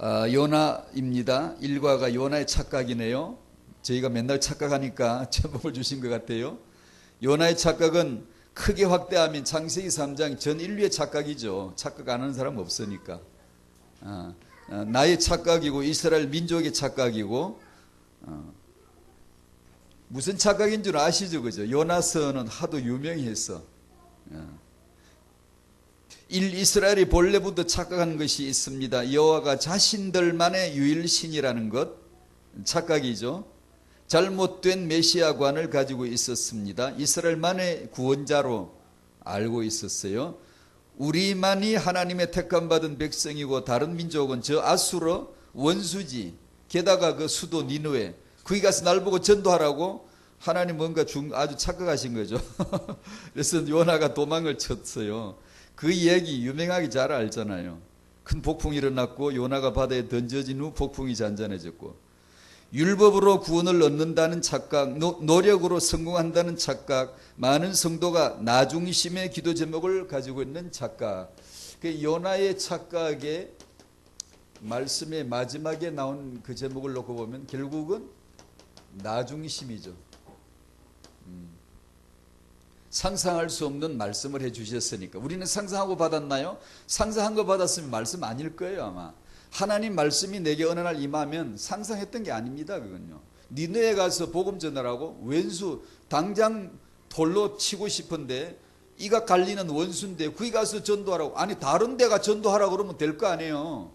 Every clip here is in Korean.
요나입니다. 1과가 요나의 착각이네요. 저희가 맨날 착각하니까 제목을 주신 것 같아요. 요나의 착각은 크게 확대하면 창세기 3장 전 인류의 착각이죠. 착각 안 하는 사람 없으니까. 나의 착각이고 이스라엘 민족의 착각이고, 무슨 착각인 줄 아시죠? 그죠? 요나서는 하도 유명해서. 이스라엘이 본래부터 착각한 것이 있습니다. 여호와가 자신들만의 유일신이라는 것, 착각이죠. 잘못된 메시아관을 가지고 있었습니다. 이스라엘만의 구원자로 알고 있었어요. 우리만이 하나님의 택함받은 백성이고 다른 민족은 저 아수르 원수지, 게다가 그 수도 니느웨, 거기 가서 날 보고 전도하라고 하나님 뭔가 아주 착각하신 거죠. 그래서 요나가 도망을 쳤어요. 그 얘기 유명하게 잘 알잖아요. 큰 폭풍이 일어났고 요나가 바다에 던져진 후 폭풍이 잔잔해졌고, 율법으로 구원을 얻는다는 착각, 노력으로 성공한다는 착각, 많은 성도가 나중심의 기도 제목을 가지고 있는 착각. 그 요나의 착각의 말씀의 마지막에 나온 그 제목을 놓고 보면 결국은 나중심이죠. 상상할 수 없는 말씀을 해주셨으니까. 우리는 상상하고 받았나요? 상상한 거 받았으면 말씀 아닐 거예요 아마. 하나님 말씀이 내게 어느 날 임하면 상상했던 게 아닙니다. 그건요. 니느웨에 가서 복음 전하라고? 왼수 당장 돌로 치고 싶은데 이가 갈리는 원수인데 거기 가서 전도하라고? 아니 다른 데가 전도하라고 그러면 될 거 아니에요.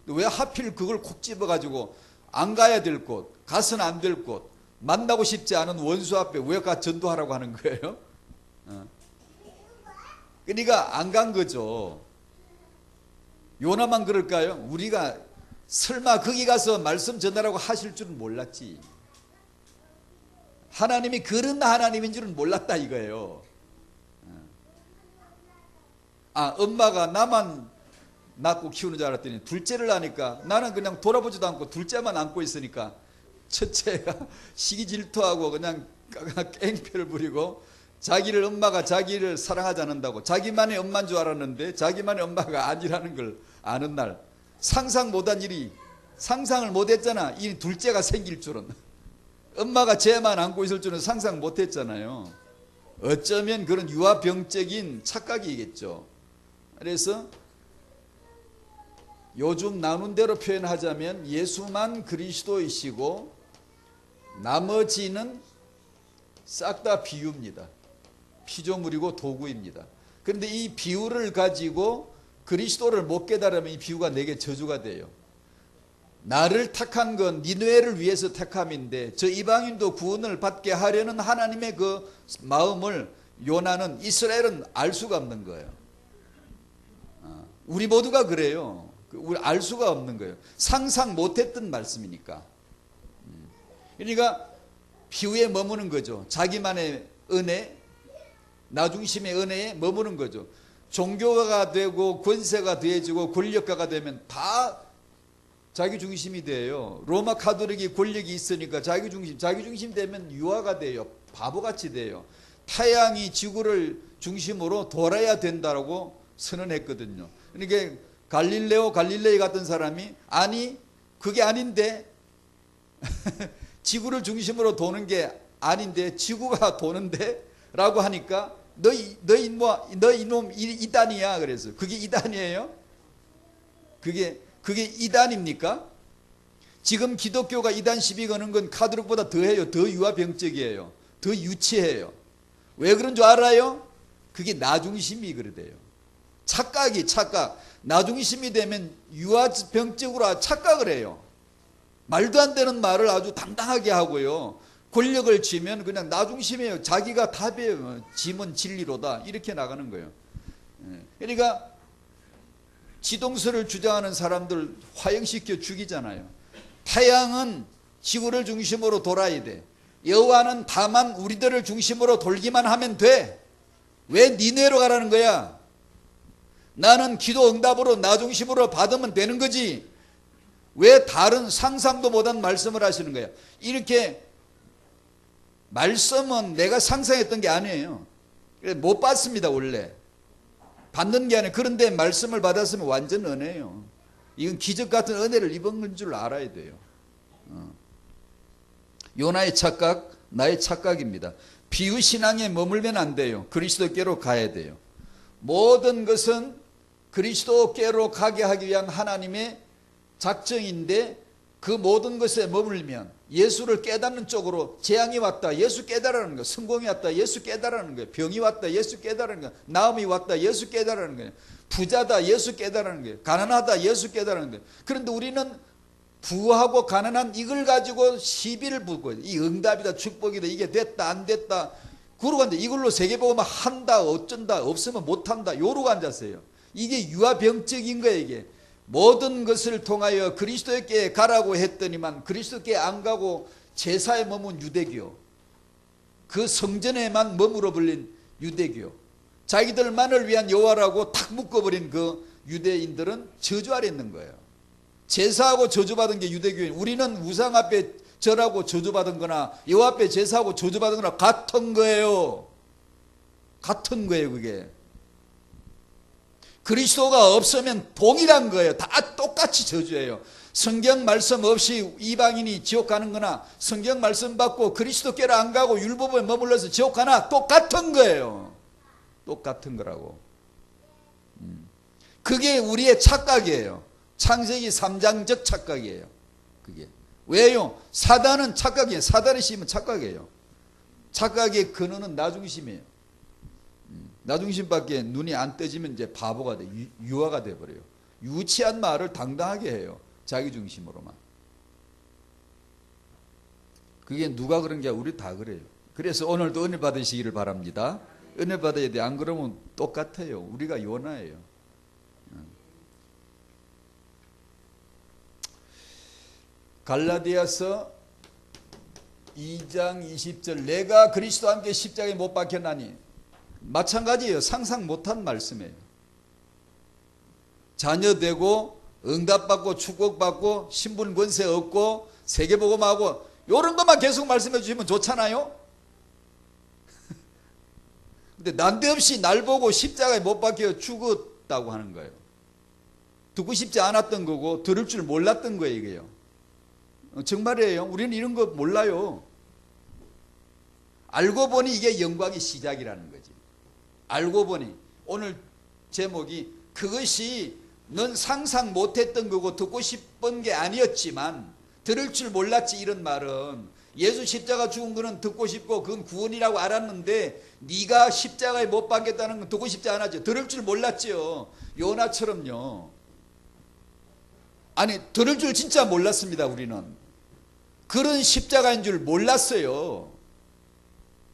왜 하필 그걸 콕 집어가지고 안 가야 될 곳, 가서는 안 될 곳, 만나고 싶지 않은 원수 앞에 왜 가 전도하라고 하는 거예요? 그러니까 안 간 거죠. 요나만 그럴까요? 우리가 설마 거기 가서 말씀 전하라고 하실 줄은 몰랐지. 하나님이 그런 하나님인 줄은 몰랐다 이거예요. 엄마가 나만 낳고 키우는 줄 알았더니 둘째를 낳으니까 나는 그냥 돌아보지도 않고 둘째만 안고 있으니까 첫째가 시기 질투하고 그냥 깽패를 부리고, 엄마가 자기를 사랑하지 않는다고 자기만의 엄마인 줄 알았는데 자기만의 엄마가 아니라는 걸 아는 날, 상상을 못했잖아. 이 둘째가 생길 줄은. 엄마가 쟤만 안고 있을 줄은 상상 못했잖아요. 어쩌면 그런 유아병적인 착각이겠죠. 그래서 요즘 나눈 대로 표현하자면 예수만 그리스도이시고 나머지는 싹 다 비유입니다. 피조물이고 도구입니다. 그런데 이 비유를 가지고 그리스도를 못 깨달으면 이 비유가 내게 저주가 돼요. 나를 택한 건 니느웨를 위해서 택함인데 저 이방인도 구원을 받게 하려는 하나님의 그 마음을 요나는, 이스라엘은 알 수가 없는 거예요. 우리 모두가 그래요. 우리 알 수가 없는 거예요. 상상 못했던 말씀이니까. 그러니까 비유에 머무는 거죠. 자기만의 은혜, 나중심의 은혜에 머무는 거죠. 종교가 되고 권세가 더해지고 권력가가 되면 다 자기 중심이 돼요. 로마 카톨릭이 권력이 있으니까 자기 중심 되면 유아가 돼요. 바보같이 돼요. 태양이 지구를 중심으로 돌아야 된다고 선언했거든요. 그러니까 갈릴레이 같은 사람이 아니 그게 아닌데 지구를 중심으로 도는 게 아닌데 지구가 도는데 라고 하니까 너 이놈 이단이야. 그래서 그게 이단이에요? 그게 이단입니까? 지금 기독교가 이단 시비 거는 건 카톨릭보다 더해요. 더 유아병적이에요. 더 유치해요. 왜 그런 줄 알아요? 그게 나중심이 그러대요. 착각. 나중심이 되면 유아병적으로 착각을 해요. 말도 안 되는 말을 아주 당당하게 하고요. 권력을 쥐면 그냥 나중심이에요. 자기가 답이에요. 짐은 진리로다. 이렇게 나가는 거예요. 그러니까 지동설을 주장하는 사람들 화형시켜 죽이잖아요. 태양은 지구를 중심으로 돌아야 돼. 여호와는 다만 우리들을 중심으로 돌기만 하면 돼. 왜 니네로 가라는 거야? 나는 기도 응답으로 나중심으로 받으면 되는 거지. 왜 다른 상상도 못한 말씀을 하시는 거야? 이렇게 말씀은 내가 상상했던 게 아니에요. 못 받습니다 원래. 받는 게 아니에요. 그런데 말씀을 받았으면 완전 은혜예요. 이건 기적 같은 은혜를 입은 건 줄 알아야 돼요. 요나의 착각, 나의 착각입니다. 비유신앙에 머물면 안 돼요. 그리스도께로 가야 돼요. 모든 것은 그리스도께로 가게 하기 위한 하나님의 작정인데 그 모든 것에 머물면 예수를 깨닫는 쪽으로 재앙이 왔다, 예수 깨달으라는 거예요. 성공이 왔다, 예수 깨달으라는 거예요. 병이 왔다, 예수 깨달으라는 거예요. 나음이 왔다, 예수 깨달으라는 거예요. 부자다, 예수 깨달으라는 거예요. 가난하다, 예수 깨달으라는 거예요. 그런데 우리는 부하고 가난한 이걸 가지고 시비를 붙고 이 응답이다, 축복이다, 이게 됐다, 안 됐다 그러고 앉아. 이걸로 세계복음을 한다, 어쩐다, 없으면 못한다 요러고 앉았어요. 이게 유아병적인 거예요. 이게 모든 것을 통하여 그리스도께 가라고 했더니만 그리스도께 안 가고 제사에 머문 유대교, 그 성전에만 머물러 버린 유대교, 자기들만을 위한 여호와라고 탁 묶어버린 그 유대인들은 저주 아래 있는 거예요. 제사하고 저주받은 게 유대교인. 우리는 우상 앞에 절하고 저주받은 거나 여호와 앞에 제사하고 저주받은 거나 같은 거예요. 같은 거예요. 그게 그리스도가 없으면 동일한 거예요. 다 똑같이 저주예요. 성경 말씀 없이 이방인이 지옥 가는 거나 성경 말씀 받고 그리스도께로 안 가고 율법에 머물러서 지옥 가나 똑같은 거예요. 똑같은 거라고. 그게 우리의 착각이에요. 창세기 3장적 착각이에요. 그게 왜요? 사단은 착각이에요. 사단의 심은 착각이에요. 착각의 근원은 나중심이에요. 나중심밖에 눈이 안 떠지면 이제 바보가 돼. 유아가 돼버려요. 유치한 말을 당당하게 해요. 자기 중심으로만. 그게 누가 그런 게 우리 다 그래요. 그래서 오늘도 은혜 받으시기를 바랍니다. 은혜 받아야 돼. 안 그러면 똑같아요. 우리가 요나예요. 갈라디아서 2장 20절 내가 그리스도와 함께 십자가에 못 박혔나니 마찬가지예요. 상상 못한 말씀이에요. 자녀되고 응답받고 축복받고 신분 권세 얻고 세계복음하고 이런 것만 계속 말씀해 주시면 좋잖아요. 근데 난데없이 날 보고 십자가에 못 박혀 죽었다고 하는 거예요. 듣고 싶지 않았던 거고 들을 줄 몰랐던 거예요. 이게요. 정말이에요. 우리는 이런 거 몰라요. 알고 보니 이게 영광의 시작이라는 거지. 알고 보니 오늘 제목이 그것이 넌 상상 못했던 거고 듣고 싶은 게 아니었지만 들을 줄 몰랐지. 이런 말은 예수 십자가 죽은 거는 듣고 싶고 그건 구원이라고 알았는데 네가 십자가에 못 박겠다는 건 듣고 싶지 않았죠. 들을 줄 몰랐죠. 요나처럼요. 아니 들을 줄 진짜 몰랐습니다. 우리는 그런 십자가인 줄 몰랐어요.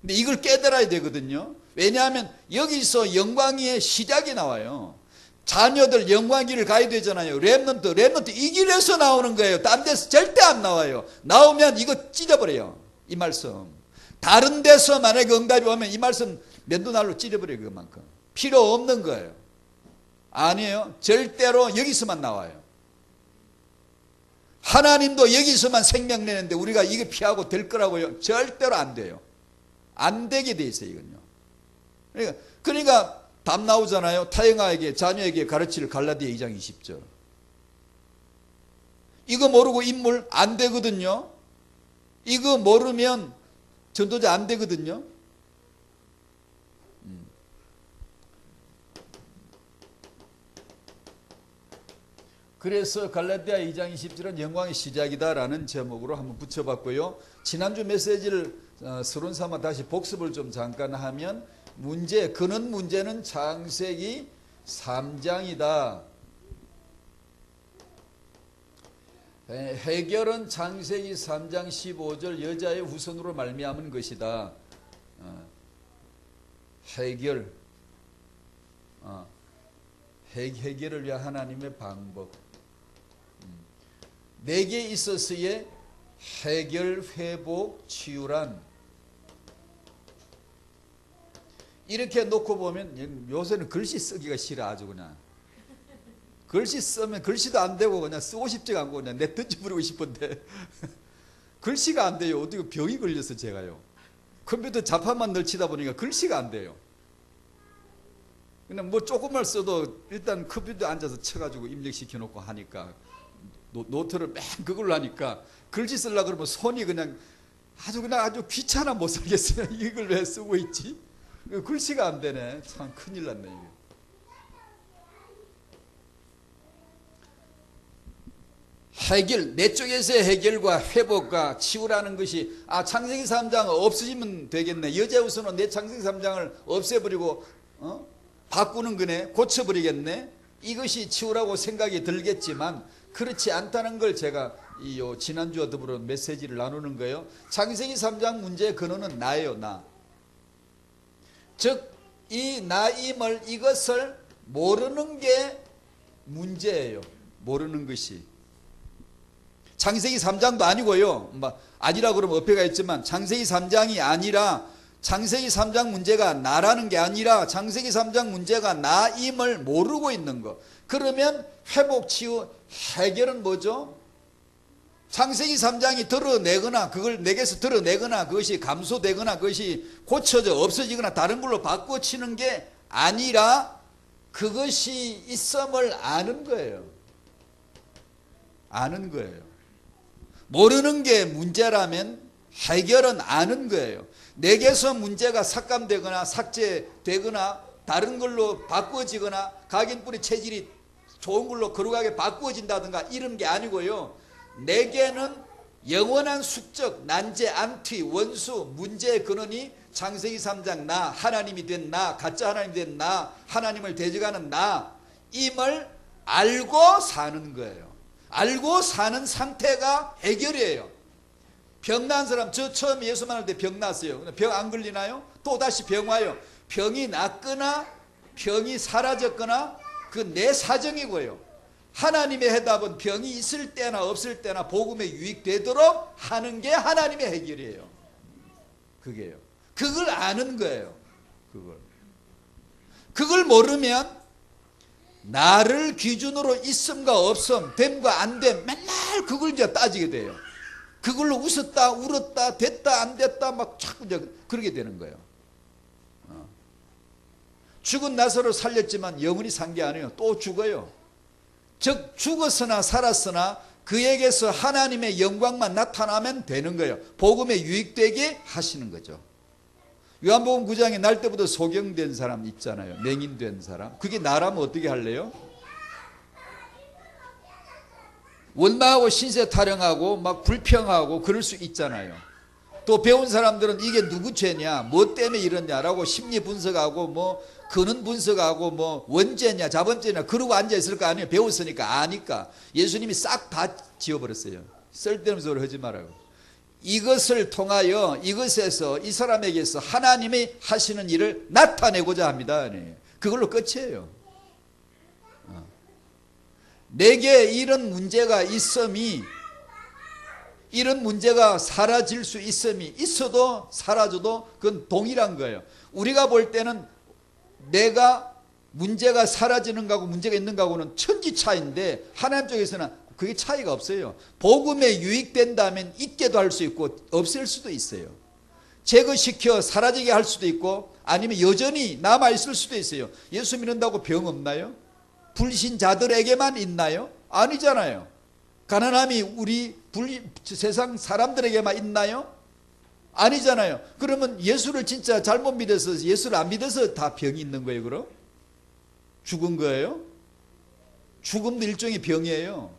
근데 이걸 깨달아야 되거든요. 왜냐하면 여기서 영광의 시작이 나와요. 자녀들 영광길을 가야 되잖아요. 렘넌트 이 길에서 나오는 거예요. 딴 데서 절대 안 나와요. 나오면 이거 찢어버려요. 이 말씀. 다른 데서 만약에 응답이 오면 이 말씀 면도날로 찢어버려요. 그만큼 필요 없는 거예요. 아니에요. 절대로 여기서만 나와요. 하나님도 여기서만 생명 내는데 우리가 이거 피하고 될 거라고요? 절대로 안 돼요. 안 되게 돼 있어요. 이건요. 그러니까 답 나오잖아요. 타영아에게 자녀에게 가르칠 갈라디아 2장 20절. 이거 모르고 인물 안 되거든요. 이거 모르면 전도자 안 되거든요. 그래서 갈라디아 2장 20절은 영광의 시작이다라는 제목으로 한번 붙여봤고요. 지난주 메시지를 서론 삼아 다시 복습을 좀 잠깐 하면 근원 문제는 창세기 3장이다. 해결은 창세기 3장 15절 여자의 후손으로 말미암은 것이다. 해결을 위한 하나님의 방법. 내게 있어서의 해결, 회복, 치유란 이렇게 놓고 보면 요새는 글씨 쓰기가 싫어. 아주 그냥 글씨 쓰면 글씨도 안 되고 그냥 쓰고 싶지가 않고 그냥 내 던져버리고 싶은데 글씨가 안 돼요. 어떻게 병이 걸려서 제가요. 컴퓨터 자판만 널치다 보니까 글씨가 안 돼요. 그냥 뭐 조금만 써도 일단 컴퓨터에 앉아서 쳐가지고 입력시켜 놓고 하니까 노트를 맨 그걸로 하니까 글씨 쓰려고 그러면 손이 그냥 아주 귀찮아 못 살겠어요. 이걸 왜 쓰고 있지? 글씨가 안 되네. 참 큰일 났네 이게. 해결, 내 쪽에서의 해결과 회복과 치유라는 것이 창세기 3장 없어지면 되겠네. 여제우스는 내 창세기 3장을 없애버리고 바꾸는 거네. 고쳐버리겠네. 이것이 치유라고 생각이 들겠지만 그렇지 않다는 걸 제가 지난주와 더불어 메시지를 나누는 거예요. 창세기 3장 문제의 근원은 나예요. 나. 즉 이 나임을, 이것을 모르는 게 문제예요. 모르는 것이. 창세기 3장도 아니고요. 아니라 그러면 어폐가 있지만 창세기 3장이 아니라 창세기 3장 문제가 나라는 게 아니라 창세기 3장 문제가 나임을 모르고 있는 거. 그러면 회복, 치유, 해결은 뭐죠? 창세기 3장이 드러내거나 그걸 내게서 드러내거나 그것이 감소되거나 그것이 고쳐져 없어지거나 다른 걸로 바꿔치는 게 아니라 그것이 있음을 아는 거예요. 아는 거예요. 모르는 게 문제라면 해결은 아는 거예요. 내게서 문제가 삭감되거나 삭제되거나 다른 걸로 바꿔지거나 각인뿌리 체질이 좋은 걸로 거룩하게 바꾸어진다든가 이런 게 아니고요. 내게는 영원한 숙적, 난제, 안티, 원수, 문제의 근원이 창세기 3장 나, 하나님이 된 나, 가짜 하나님이 된 나, 하나님을 대적하는 나 임을 알고 사는 거예요. 알고 사는 상태가 해결이에요. 병난 사람, 저 처음 예수 만날 때 병 났어요. 병 안 걸리나요? 또 다시 병 와요. 병이 낫거나 병이 사라졌거나 그 내 사정이고요. 하나님의 해답은 병이 있을 때나 없을 때나 복음에 유익되도록 하는 게 하나님의 해결이에요. 그게요. 그걸 아는 거예요. 그걸 모르면 나를 기준으로 있음과 없음, 됨과 안 됨, 맨날 그걸 이제 따지게 돼요. 그걸로 웃었다, 울었다, 됐다, 안 됐다, 막 자꾸 이제 그러게 되는 거예요. 죽은 나사로 살렸지만 영원히 산 게 아니에요. 또 죽어요. 즉 죽었으나 살았으나 그에게서 하나님의 영광만 나타나면 되는 거예요. 복음에 유익되게 하시는 거죠. 요한복음 9장에 날 때부터 소경된 사람 있잖아요. 맹인된 사람. 그게 나라면 어떻게 할래요? 원망하고 신세 타령하고 막 불평하고 그럴 수 있잖아요. 또 배운 사람들은 이게 누구 죄냐, 뭐 때문에 이러냐라고 심리 분석하고 뭐 근원 분석하고 뭐 원죄냐 자본죄냐 그러고 앉아있을 거 아니에요. 배웠으니까 아니까. 예수님이 싹 다 지워버렸어요. 쓸데없는 소리 하지 말라고. 이것을 통하여 이것에서 이 사람에게서 하나님이 하시는 일을 나타내고자 합니다. 그걸로 끝이에요. 내게 이런 문제가 있음이, 이런 문제가 사라질 수 있음이, 있어도 사라져도 그건 동일한 거예요. 우리가 볼 때는 내가 문제가 사라지는 거하고 문제가 있는 거하고는 천지 차이인데 하나님 쪽에서는 그게 차이가 없어요. 복음에 유익된다면 있게도 할 수 있고 없앨 수도 있어요. 제거시켜 사라지게 할 수도 있고 아니면 여전히 남아있을 수도 있어요. 예수 믿는다고 병 없나요? 불신자들에게만 있나요? 아니잖아요. 가난함이 우리 세상 사람들에게만 있나요? 아니잖아요. 그러면 예수를 진짜 잘못 믿어서 예수를 안 믿어서 다 병이 있는 거예요. 그럼? 죽은 거예요? 죽음도 일종의 병이에요.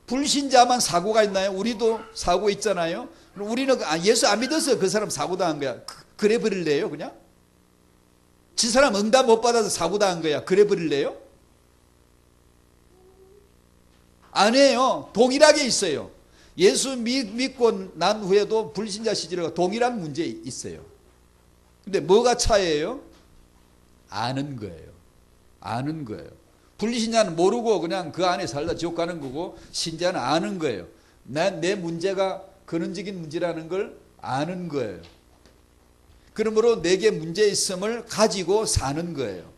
불신자만 사고가 있나요? 우리도 사고 있잖아요. 우리는 예수 안 믿어서 그 사람 사고 당한 거야. 그래 버릴래요 그냥? 지 사람 응답 못 받아서 사고 당한 거야. 그래 버릴래요? 아니에요. 동일하게 있어요. 예수 믿고 난 후에도 불신자 시절과 동일한 문제 있어요. 근데 뭐가 차이예요? 아는 거예요. 아는 거예요. 불신자는 모르고 그냥 그 안에 살다 지옥 가는 거고 신자는 아는 거예요. 내 문제가 근원적인 문제라는 걸 아는 거예요. 그러므로 내게 문제 있음을 가지고 사는 거예요.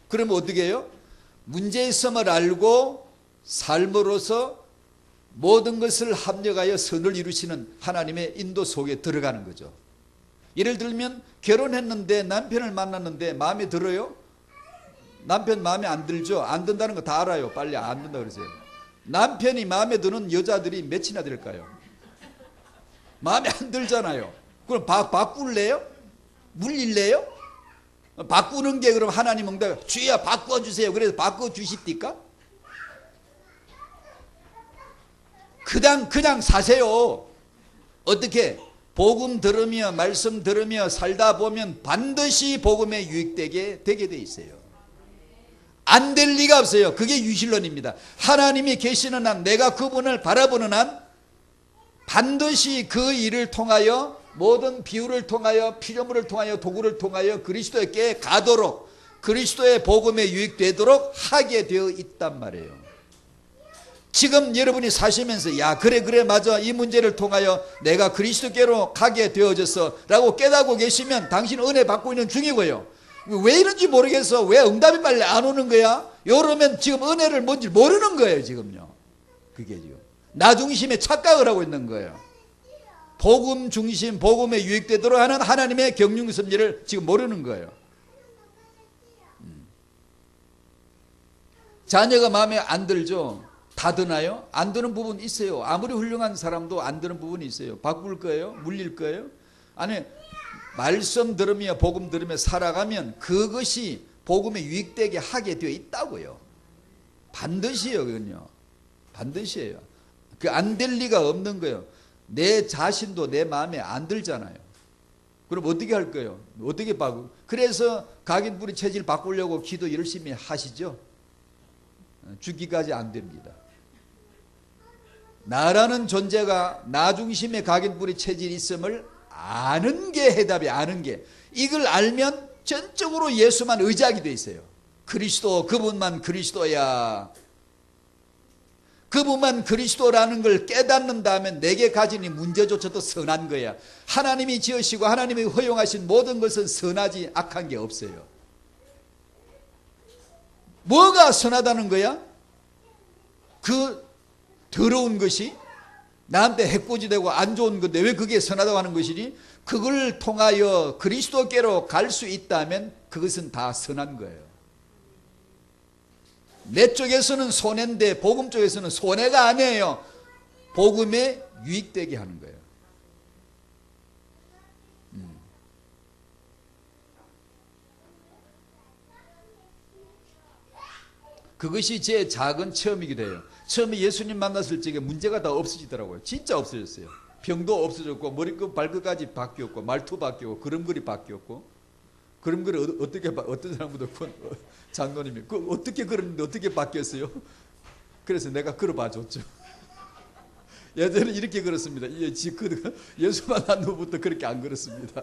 그러면 어떻게 해요? 문제 있음을 알고 삶으로서 모든 것을 합력하여 선을 이루시는 하나님의 인도 속에 들어가는 거죠. 예를 들면 결혼했는데 남편을 만났는데 마음에 들어요? 남편 마음에 안 들죠? 안 든다는 거 다 알아요. 빨리 안 든다 그러세요. 남편이 마음에 드는 여자들이 몇이나 될까요? 마음에 안 들잖아요. 그럼 바꿀래요? 물릴래요? 바꾸는 게 그럼 하나님 응답, 주여 바꿔주세요. 그래서 바꿔주십니까? 그냥 사세요. 어떻게? 복음 들으며 말씀 들으며 살다 보면 반드시 복음에 유익되게 되게 돼 있어요. 안 될 리가 없어요. 그게 유실론입니다. 하나님이 계시는 한, 내가 그분을 바라보는 한 반드시 그 일을 통하여, 모든 비유를 통하여, 피조물을 통하여, 도구를 통하여 그리스도에게 가도록, 그리스도의 복음에 유익되도록 하게 되어 있단 말이에요. 지금 여러분이 사시면서 야 그래 맞아, 이 문제를 통하여 내가 그리스도께로 가게 되어졌어 라고 깨닫고 계시면 당신은 은혜 받고 있는 중이고요. 왜 이런지 모르겠어, 왜 응답이 빨리 안 오는 거야, 이러면 지금 은혜를 뭔지 모르는 거예요. 지금요. 그게 지금 나 중심의 착각을 하고 있는 거예요. 복음 중심, 복음에 유익되도록 하는 하나님의 경륜 섭리를 지금 모르는 거예요. 자녀가 마음에 안 들죠? 다 드나요? 안 드는 부분 있어요. 아무리 훌륭한 사람도 안 드는 부분이 있어요. 바꿀 거예요? 물릴 거예요? 아니, 말씀 들으며 복음 들으며 살아가면 그것이 복음에 유익되게 하게 되어 있다고요. 반드시요. 그건요. 반드시예요. 그 안 될 리가 없는 거예요. 내 자신도 내 마음에 안 들잖아요. 그럼 어떻게 할 거예요? 어떻게 바꾸? 그래서 각인뿌리 체질 바꾸려고 기도 열심히 하시죠. 죽기까지 안 됩니다. 나라는 존재가 나 중심의 각인뿌리 체질이 있음을 아는 게 해답이, 아는 게. 이걸 알면 전적으로 예수만 의지하게 돼 있어요. 그리스도, 그분만 그리스도야. 그분만 그리스도라는 걸 깨닫는다면 내게 가진 이 문제조차도 선한 거야. 하나님이 지으시고 하나님이 허용하신 모든 것은 선하지 악한 게 없어요. 뭐가 선하다는 거야? 그 더러운 것이 나한테 해코지되고 안 좋은 건데 왜 그게 선하다고 하는 것이니? 그걸 통하여 그리스도께로 갈 수 있다면 그것은 다 선한 거예요. 내 쪽에서는 손해인데 복음 쪽에서는 손해가 아니에요. 복음에 유익되게 하는 거예요. 그것이 제 작은 체험이기도 해요. 처음에 예수님 만났을 적에 문제가 다 없어지더라고요. 진짜 없어졌어요. 병도 없어졌고 머리끝 발끝까지 바뀌었고 말투 바뀌었고 걸음걸이 바뀌었고. 걸음걸이 어떻게 어떤 사람보다 장로님이 어떻게 걸었는데 어떻게 바뀌었어요? 그래서 내가 걸어봐 줬죠. 예전에는 이렇게 걸었습니다. 예수 만난 후부터 그렇게 안 걸었습니다.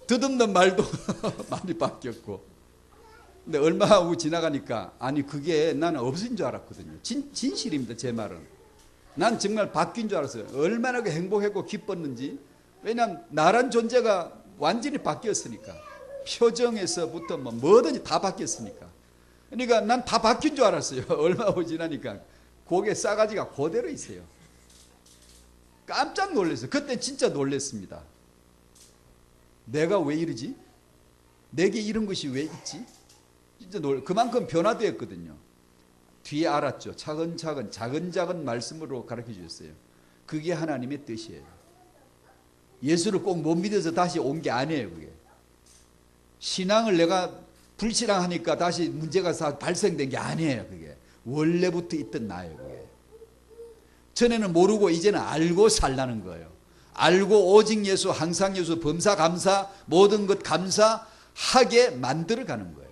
듣없는 말도 많이 바뀌었고. 근데 얼마 후 지나가니까 아니 그게 나는 없어진 줄 알았거든요. 진실입니다. 제 말은. 난 정말 바뀐 줄 알았어요. 얼마나 행복했고 기뻤는지. 왜냐하면 나란 존재가 완전히 바뀌었으니까. 표정에서부터 뭐든지 다 바뀌었으니까. 그러니까 난 다 바뀐 줄 알았어요. 얼마 후 지나니까 고개 싸가지가 그대로 있어요. 깜짝 놀랐어요. 그때 진짜 놀랐습니다. 내가 왜 이러지? 내게 이런 것이 왜 있지? 진짜 그만큼 변화되었거든요. 뒤에 알았죠. 차근차근 작은 말씀으로 가르쳐 주셨어요. 그게 하나님의 뜻이에요. 예수를 꼭 못 믿어서 다시 온 게 아니에요. 그게 신앙을 내가 불신앙하니까 다시 문제가 발생된 게 아니에요. 그게 원래부터 있던 나예요. 그게 전에는 모르고 이제는 알고 살라는 거예요. 알고 오직 예수, 항상 예수, 범사 감사, 모든 것 감사하게 만들어가는 거예요.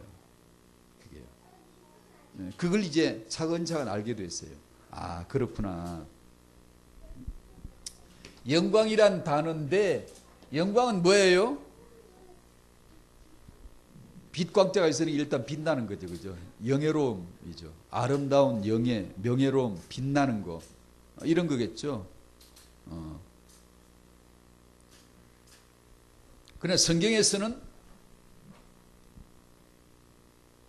그걸 이제 차근차근 알게 됐어요. 아 그렇구나. 영광이란 단어인데 영광은 뭐예요? 빛광자가 있으니 일단 빛나는 거죠. 그죠? 영예로움이죠. 아름다운 영예, 명예로움, 빛나는 거 이런 거겠죠. 그러나 성경에서는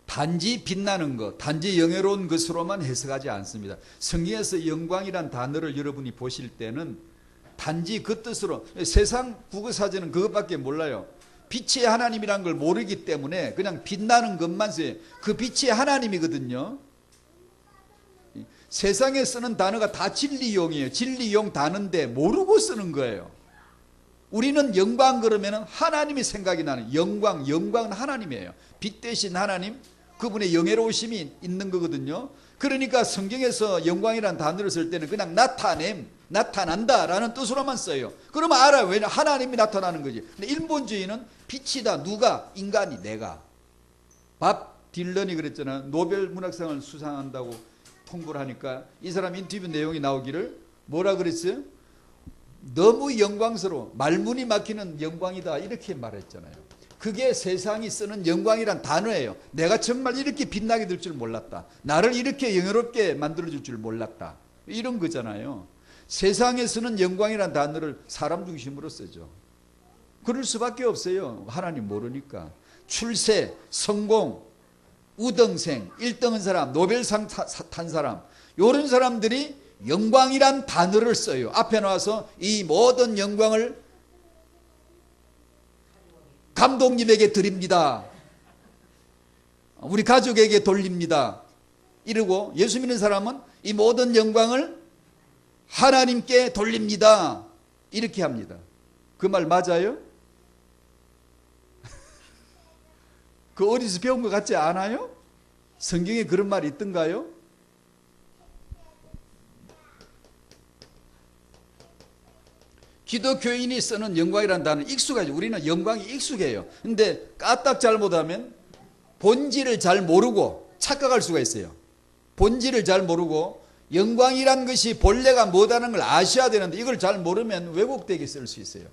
단지 빛나는 것, 단지 영예로운 것으로만 해석하지 않습니다. 성경에서 영광이란 단어를 여러분이 보실 때는 단지 그 뜻으로 세상 국어사전은 그것밖에 몰라요. 빛의 하나님이란 걸 모르기 때문에 그냥 빛나는 것만 써요. 그 빛이 하나님이거든요. 세상에 쓰는 단어가 다 진리용이에요. 진리용 단어인데 모르고 쓰는 거예요. 우리는 영광 그러면 하나님이 생각이 나는 영광은 하나님이에요. 빛 대신 하나님, 그분의 영예로우심이 있는 거거든요. 그러니까 성경에서 영광이라는 단어를 쓸 때는 그냥 나타난다라는 뜻으로만 써요. 그러면 알아요. 왜냐 하나님이 나타나는 거지. 근데 인본주의는 빛이다. 누가? 인간이, 내가. 밥 딜런이 그랬잖아. 노벨 문학상을 수상한다고 통보를 하니까 이 사람 인터뷰 내용이 나오기를 뭐라 그랬어요? 너무 영광스러워. 말문이 막히는 영광이다. 이렇게 말했잖아요. 그게 세상이 쓰는 영광이란 단어예요. 내가 정말 이렇게 빛나게 될 줄 몰랐다. 나를 이렇게 영예롭게 만들어줄 줄 몰랐다. 이런 거잖아요. 세상에 쓰는 영광이란 단어를 사람 중심으로 쓰죠. 그럴 수밖에 없어요. 하나님 모르니까. 출세, 성공, 우등생, 1등한 사람, 노벨상 탄 사람, 이런 사람들이 영광이란 단어를 써요. 앞에 나와서 이 모든 영광을 감독님에게 드립니다. 우리 가족에게 돌립니다. 이러고 예수 믿는 사람은 이 모든 영광을 하나님께 돌립니다. 이렇게 합니다. 그 말 맞아요? 그 어디서 배운 것 같지 않아요? 성경에 그런 말이 있던가요? 기독교인이 쓰는 영광이라는 단어는 익숙하죠. 우리는 영광이 익숙해요. 근데 까딱 잘못하면 본질을 잘 모르고 착각할 수가 있어요. 본질을 잘 모르고 영광이란 것이 본래가 뭐다는 걸 아셔야 되는데 이걸 잘 모르면 왜곡되게 쓸 수 있어요.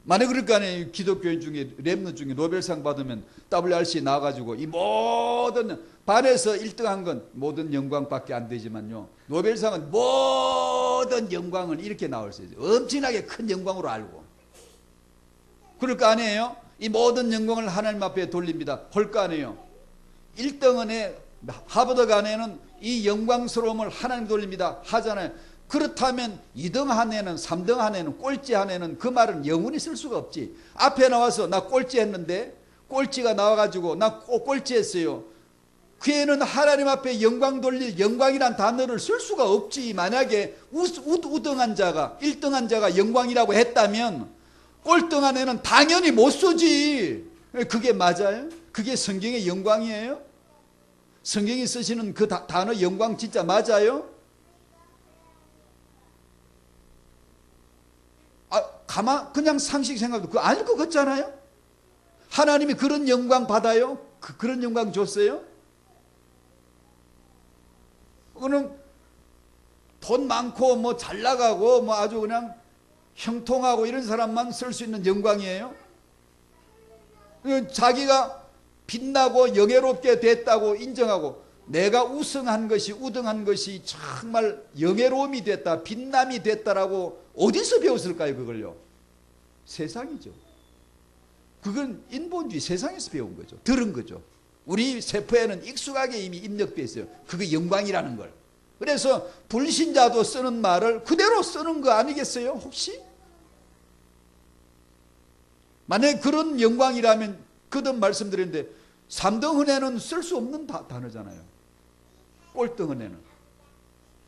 만약 그럴 거 아니에요. 기독교인 중에 렘넌트 중에 노벨상 받으면 WRC 나와가지고 이 모든 반에서 1등한 건 모든 영광밖에 안 되지만요. 노벨상은 모든 영광은 이렇게 나올 수 있어요. 엄청나게 큰 영광으로 알고. 그럴 거 아니에요. 이 모든 영광을 하나님 앞에 돌립니다. 할 거 아니에요. 1등은에 하버드 간에는 이 영광스러움을 하나님 돌립니다. 하잖아요. 그렇다면 2등 한 해는 3등 한 해는 꼴찌 한 해는 그 말은 영원히 쓸 수가 없지. 앞에 나와서 나 꼴찌 했는데 꼴찌가 나와가지고 나 꼴찌 했어요. 그 애는 하나님 앞에 영광 돌릴 영광이란 단어를 쓸 수가 없지. 만약에 우등한 자가 1등한 자가 영광이라고 했다면 꼴등한 애는 당연히 못 쓰지. 그게 맞아요? 그게 성경의 영광이에요? 성경이 쓰시는 그 단어 영광 진짜 맞아요? 그냥 상식 생각도 그거 아닐 것 같잖아요? 하나님이 그런 영광 받아요? 그런 영광 줬어요? 그거는 돈 많고 뭐 잘 나가고 뭐 아주 그냥 형통하고 이런 사람만 쓸 수 있는 영광이에요? 자기가 빛나고 영예롭게 됐다고 인정하고 내가 우승한 것이 우등한 것이 정말 영예로움이 됐다 빛남이 됐다라고 어디서 배웠을까요? 그걸요? 세상이죠. 그건 인본주의 세상에서 배운 거죠. 들은 거죠. 우리 세포에는 익숙하게 이미 입력되어 있어요. 그게 영광이라는 걸. 그래서 불신자도 쓰는 말을 그대로 쓰는 거 아니겠어요? 혹시? 만약에 그런 영광이라면 그든 말씀드렸는데 3등 은혜는 쓸 수 없는 단어잖아요. 꼴등 은혜는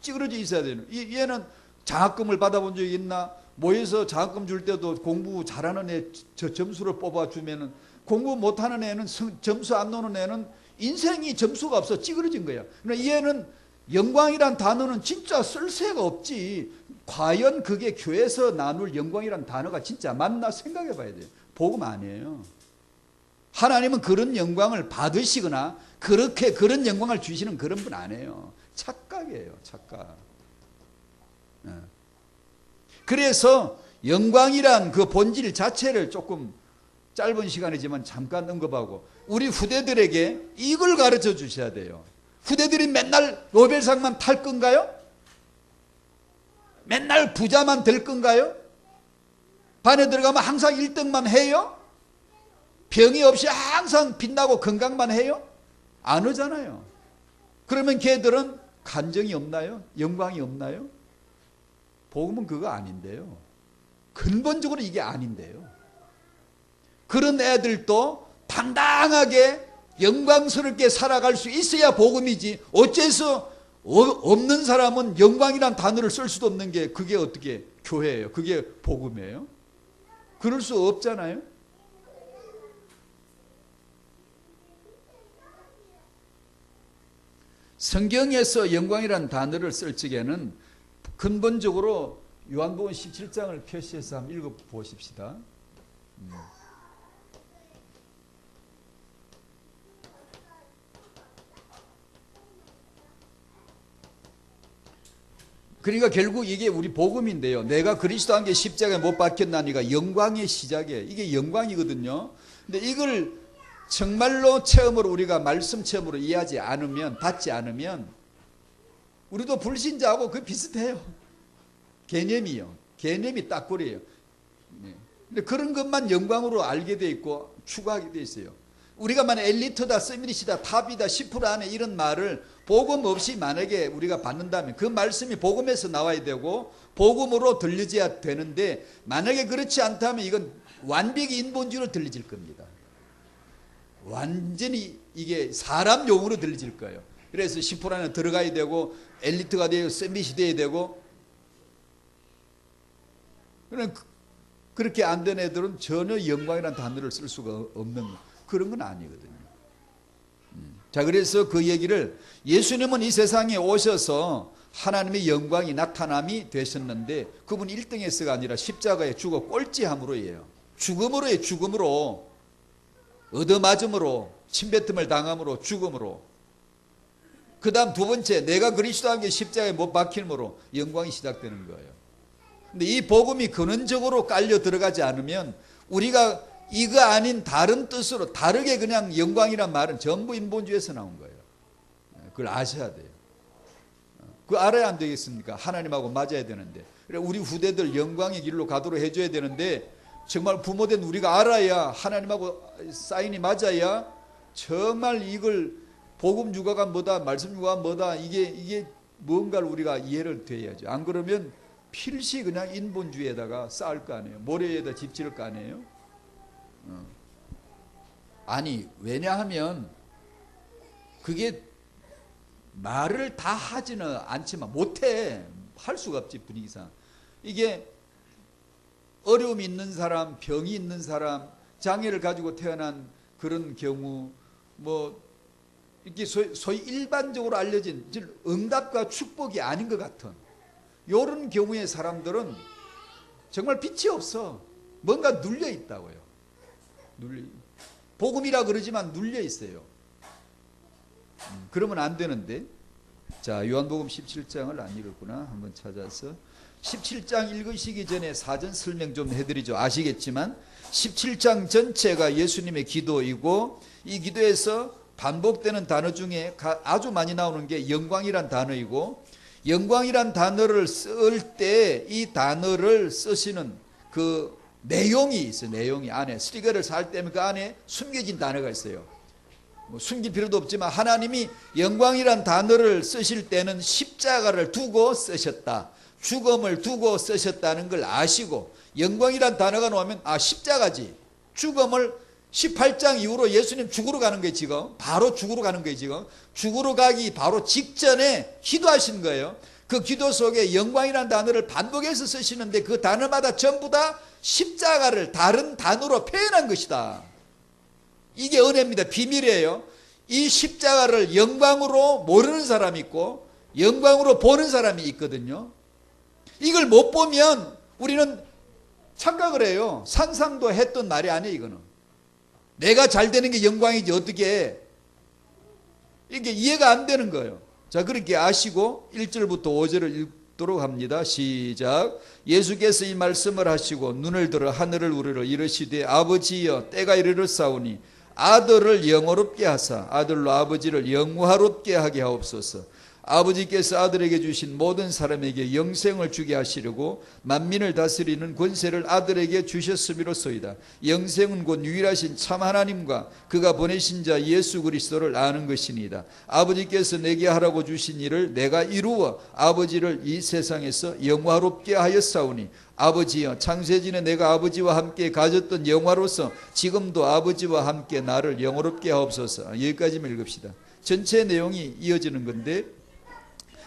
찌그러져 있어야 되는. 얘는 장학금을 받아본 적이 있나? 모여서 장학금 줄 때도 공부 잘하는 애 저 점수를 뽑아주면은 공부 못하는 애는 점수 안 노는 애는 인생이 점수가 없어 찌그러진 거야. 그러니까 얘는 영광이란 단어는 진짜 쓸 새가 없지. 과연 그게 교회에서 나눌 영광이란 단어가 진짜 맞나 생각해 봐야 돼요. 복음 아니에요. 하나님은 그런 영광을 받으시거나 그렇게 그런 영광을 주시는 그런 분 아니에요. 착각이에요. 착각. 그래서 영광이란 그 본질 자체를 조금 짧은 시간이지만 잠깐 언급하고 우리 후대들에게 이걸 가르쳐 주셔야 돼요. 후대들이 맨날 노벨상만 탈 건가요? 맨날 부자만 될 건가요? 반에 들어가면 항상 1등만 해요? 병이 없이 항상 빛나고 건강만 해요? 안 하잖아요. 그러면 걔들은 간정이 없나요? 영광이 없나요? 복음은 그거 아닌데요. 근본적으로 이게 아닌데요. 그런 애들도 당당하게 영광스럽게 살아갈 수 있어야 복음이지. 어째서 없는 사람은 영광이란 단어를 쓸 수도 없는 게 그게 어떻게 교회예요? 그게 복음이에요? 그럴 수 없잖아요. 성경에서 영광이란 단어를 쓸 적에는 근본적으로 요한복음 17장을 표시해서 한번 읽어보십시다. 그러니까 결국 이게 우리 복음인데요. 내가 그리스도와 함께 십자가에 못 박혔나니가 영광의 시작이에요. 이게 영광이거든요. 근데 이걸 정말로 체험으로 우리가 말씀 체험으로 이해하지 않으면, 받지 않으면 우리도 불신자하고 그 비슷해요. 개념이요. 개념이 딱꼬리예요. 근데 그런 것만 영광으로 알게 돼 있고 추구하게 돼 있어요. 우리가 만약 엘리트다, 서밋이다, 탑이다, 10% 안에 이런 말을 복음 없이 만약에 우리가 받는다면 그 말씀이 복음에서 나와야 되고 복음으로 들려져야 되는데, 만약에 그렇지 않다면 이건 완벽히 인본주의로 들려질 겁니다. 완전히 이게 사람 용어로 들려질 거예요. 그래서 10% 안에 들어가야 되고 엘리트가 되고 서밋이 돼야 되고, 그렇게 안 된 애들은 전혀 영광이라는 단어를 쓸 수가 없는 그런 건 아니거든요. 자, 그래서 그 얘기를, 예수님은 이 세상에 오셔서 하나님의 영광이 나타남이 되셨는데 그분 1등에서가 아니라 십자가에 죽어 꼴찌함으로예요. 죽음으로예요. 죽음으로, 얻어맞음으로, 침뱉음을 당함으로, 죽음으로. 그 다음 두 번째, 내가 그리스도와 함께 십자가에 못 박힘으로 영광이 시작되는 거예요. 근데 이 복음이 근원적으로 깔려 들어가지 않으면 우리가 이거 아닌 다른 뜻으로 다르게 그냥 영광이란 말은 전부 인본주의에서 나온 거예요. 그걸 아셔야 돼요. 그거 알아야 안 되겠습니까? 하나님하고 맞아야 되는데. 그래, 우리 후대들 영광의 길로 가도록 해줘야 되는데, 정말 부모된 우리가 알아야, 하나님하고 사인이 맞아야 정말 이걸 복음 유가가 뭐다, 말씀 유가가 뭐다, 이게 뭔가를 우리가 이해를 돼야죠. 안 그러면 필시 그냥 인본주의에다가 쌓을 거 아니에요. 모래에다 집 지을 거 아니에요. 아니, 왜냐하면 그게 말을 다 하지는 않지만, 못해, 할 수가 없지, 분위기상. 이게 어려움이 있는 사람, 병이 있는 사람, 장애를 가지고 태어난 그런 경우, 뭐 이렇게 소위 일반적으로 알려진 응답과 축복이 아닌 것 같은 이런 경우의 사람들은 정말 빛이 없어. 뭔가 눌려 있다고요. 복음이라 그러지만 눌려 있어요. 그러면 안 되는데. 자, 요한복음 17장을 안 읽었구나. 한번 찾아서 17장 읽으시기 전에 사전 설명 좀 해드리죠. 아시겠지만 17장 전체가 예수님의 기도이고, 이 기도에서 반복되는 단어 중에 아주 많이 나오는 게 영광이란 단어이고, 영광이란 단어를 쓸 때 이 단어를 쓰시는 그 내용이 있어요. 내용이 안에 스리거를 살 때면 그 안에 숨겨진 단어가 있어요. 뭐 숨길 필요도 없지만 하나님이 영광이란 단어를 쓰실 때는 십자가를 두고 쓰셨다, 죽음을 두고 쓰셨다는 걸 아시고, 영광이란 단어가 나오면 십자가지, 죽음을 18장 이후로 예수님 죽으러 가는 거예요. 지금 바로 죽으러 가는 거예요. 지금 죽으러 가기 바로 직전에 기도하신 거예요. 그 기도 속에 영광이라는 단어를 반복해서 쓰시는데 그 단어마다 전부 다 십자가를 다른 단어로 표현한 것이다. 이게 은혜입니다. 비밀이에요. 이 십자가를 영광으로 모르는 사람이 있고 영광으로 보는 사람이 있거든요. 이걸 못 보면 우리는 착각을 해요. 상상도 했던 말이 아니에요. 이거는 내가 잘 되는 게 영광이지 어떻게 해. 이게 이해가 안 되는 거예요. 자, 그렇게 아시고 1절부터 5절을 읽도록 합니다. 시작. 예수께서 이 말씀을 하시고 눈을 들어 하늘을 우러러 이르시되 아버지여 때가 이르렀사오니 아들을 영화롭게 하사 아들로 아버지를 영화롭게 하게 하옵소서. 아버지께서 아들에게 주신 모든 사람에게 영생을 주게 하시려고 만민을 다스리는 권세를 아들에게 주셨음이로소이다. 영생은 곧 유일하신 참 하나님과 그가 보내신 자 예수 그리스도를 아는 것이니이다. 아버지께서 내게 하라고 주신 일을 내가 이루어 아버지를 이 세상에서 영화롭게 하였사오니 아버지여, 창세전에 내가 아버지와 함께 가졌던 영화로서 지금도 아버지와 함께 나를 영화롭게 하옵소서. 여기까지만 읽읍시다. 전체 내용이 이어지는 건데,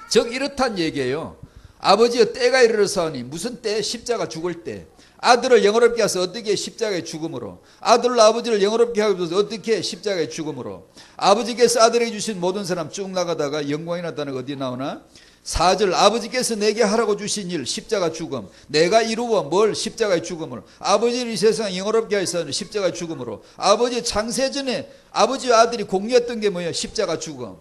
즉 이렇단 얘기예요. 아버지여, 때가 이르렀사오니, 무슨 때? 십자가 죽을 때. 아들을 영화롭게 하서 어떻게? 십자가의 죽음으로. 아들로 아버지를 영화롭게 하옵소서. 어떻게? 십자가의 죽음으로. 아버지께서 아들에게 주신 모든 사람 쭉 나가다가 영광이라는 단어가 어디 나오나? 4절, 아버지께서 내게 하라고 주신 일, 십자가 죽음. 내가 이루어 뭘? 십자가의 죽음으로. 아버지를 이 세상에 영화롭게 하였사오니 십자가의 죽음으로. 아버지 창세전에 아버지와 아들이 공유했던 게 뭐예요? 십자가 죽음.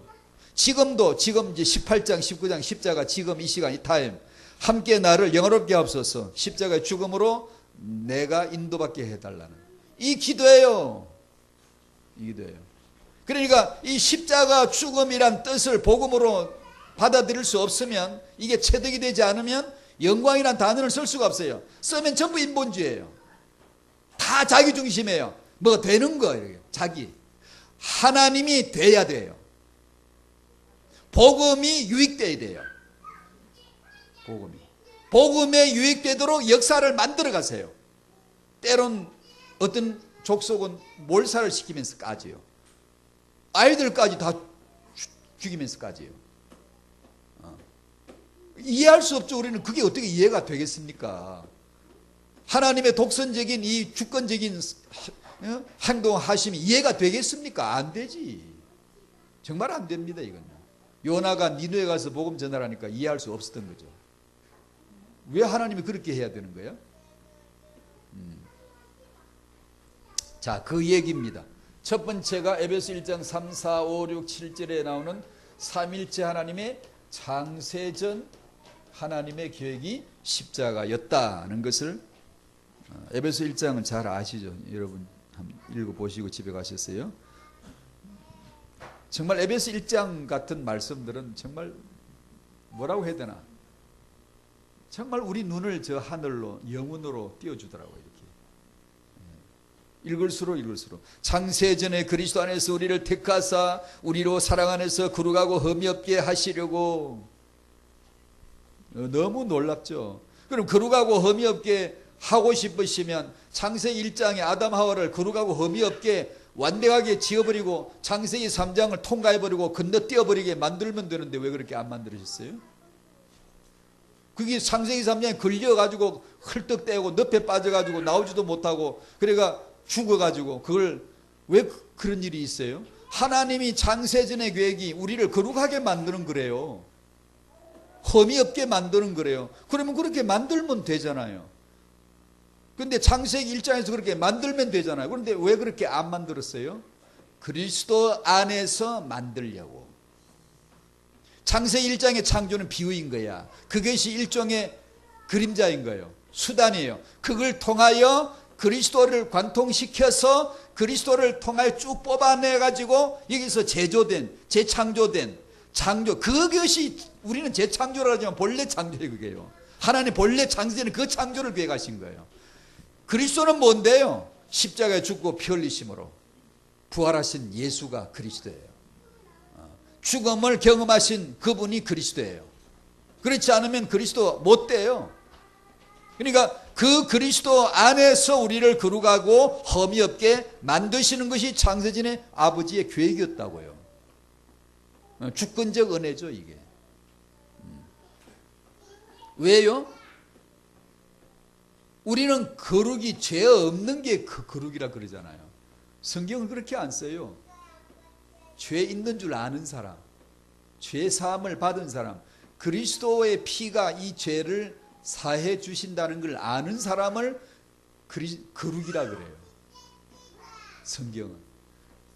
지금도, 지금 이제 18장 19장 십자가, 지금 이 시간 이 타임 함께 나를 영화롭게 하옵소서. 십자가의 죽음으로 내가 인도받게 해달라는 이 기도예요. 이 기도예요. 그러니까 이 십자가 죽음이란 뜻을 복음으로 받아들일 수 없으면, 이게 체득이 되지 않으면 영광이란 단어를 쓸 수가 없어요. 쓰면 전부 인본주의예요. 다 자기 중심이에요. 뭐 되는 거예요. 자기. 하나님이 돼야 돼요. 복음이 유익돼야 돼요. 복음에 유익되도록 역사를 만들어 가세요. 때론 어떤 족속은 몰살을 시키면서까지요. 아이들까지 다 죽이면서까지요. 이해할 수 없죠. 우리는 그게 어떻게 이해가 되겠습니까? 하나님의 독선적인 이 주권적인 행동하심이 이해가 되겠습니까? 안 되지. 정말 안 됩니다. 이건 요나가 니느웨 가서 복음 전하라니까 이해할 수 없었던 거죠. 왜 하나님이 그렇게 해야 되는 거예요? 자, 그 얘기입니다. 첫 번째가 에베소 1장 3, 4, 5, 6, 7절에 나오는 삼일체 하나님의 창세전 하나님의 계획이 십자가였다는 것을, 에베소 1장은 잘 아시죠? 여러분 한번 읽어보시고 집에 가셨어요? 정말 에베소 1장 같은 말씀들은 정말 뭐라고 해야 되나? 정말 우리 눈을 저 하늘로 영혼으로 띄워주더라고요. 이렇게 읽을수록 창세전에 그리스도 안에서 우리를 택하사 우리로 사랑 안에서 거룩하고 흠이 없게 하시려고. 너무 놀랍죠. 그럼 거룩하고 흠이 없게 하고 싶으시면 창세기 1장에 아담 하와를 거룩하고 흠이 없게 완벽하게 지어버리고 창세기 3장을 통과해버리고 건너뛰어버리게 만들면 되는데 왜 그렇게 안 만들으셨어요? 그게 창세기 3장에 걸려가지고 헐떡대고 늪에 빠져가지고 나오지도 못하고 그래가 죽어가지고 그걸 왜 그런 일이 있어요? 하나님이 창세전의 계획이 우리를 거룩하게 만드는 거래요. 흠이 없게 만드는 거래요. 그러면 그렇게 만들면 되잖아요. 근데 창세기 1장에서 그렇게 만들면 되잖아요. 그런데 왜 그렇게 안 만들었어요? 그리스도 안에서 만들려고. 창세기 1장의 창조는 비유인 거야. 그것이 일종의 그림자인 거예요. 수단이에요. 그걸 통하여 그리스도를 관통시켜서 그리스도를 통하여 쭉 뽑아내가지고 여기서 제조된, 재창조된 창조, 그것이 우리는 재창조라고 하지만 본래 창조예요. 그게요. 하나님 본래 창조는 그 창조를 계획하신 거예요. 그리스도는 뭔데요? 십자가에 죽고 피 흘리심으로 부활하신 예수가 그리스도예요. 죽음을 경험하신 그분이 그리스도예요. 그렇지 않으면 그리스도 못 돼요. 그러니까 그 그리스도 안에서 우리를 거룩하고 흠이 없게 만드시는 것이 창세전의 아버지의 계획이었다고요. 주권적 은혜죠, 이게. 왜요? 우리는 거룩이 죄 없는 게 그 거룩이라 그러잖아요. 성경은 그렇게 안 써요. 죄 있는 줄 아는 사람, 죄 사함을 받은 사람, 그리스도의 피가 이 죄를 사해 주신다는 걸 아는 사람을 거룩이라 그래요. 성경은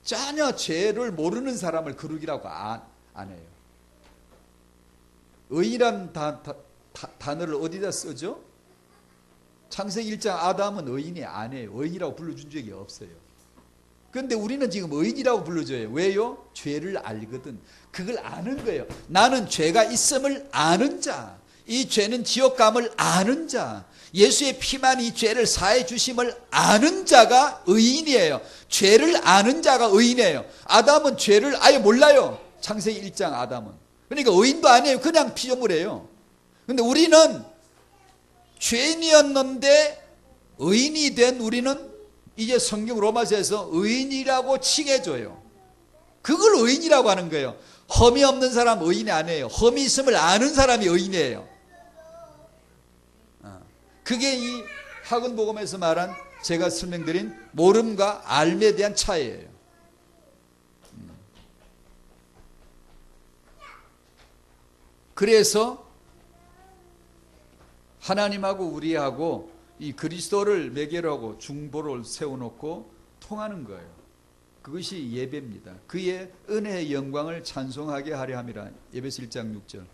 전혀 죄를 모르는 사람을 거룩이라고 안 해요. 의인이란 단어를 어디다 쓰죠? 창세기 1장 아담은 의인이 아니에요. 의인이라고 불러준 적이 없어요. 그런데 우리는 지금 의인이라고 불러줘요. 왜요? 죄를 알거든. 그걸 아는 거예요. 나는 죄가 있음을 아는 자, 이 죄는 지옥감을 아는 자, 예수의 피만 이 죄를 사해 주심을 아는 자가 의인이에요. 죄를 아는 자가 의인이에요. 아담은 죄를 아예 몰라요. 창세기 1장 아담은. 그러니까 의인도 아니에요. 그냥 피조물이에요. 근데 우리는 죄인이었는데 의인이 된 우리는 이제 성경 로마서에서 의인이라고 칭해줘요. 그걸 의인이라고 하는 거예요. 험이 없는 사람 의인이 아니에요. 험이 있음을 아는 사람이 의인이에요. 그게 이 학원복음에서 말한 제가 설명드린 모름과 알에 대한 차이예요. 그래서 하나님하고 우리하고 이 그리스도를 매개로 하고 중보를 세워놓고 통하는 거예요. 그것이 예배입니다. 그의 은혜의 영광을 찬송하게 하려 함이라. 에베소 1장 6절.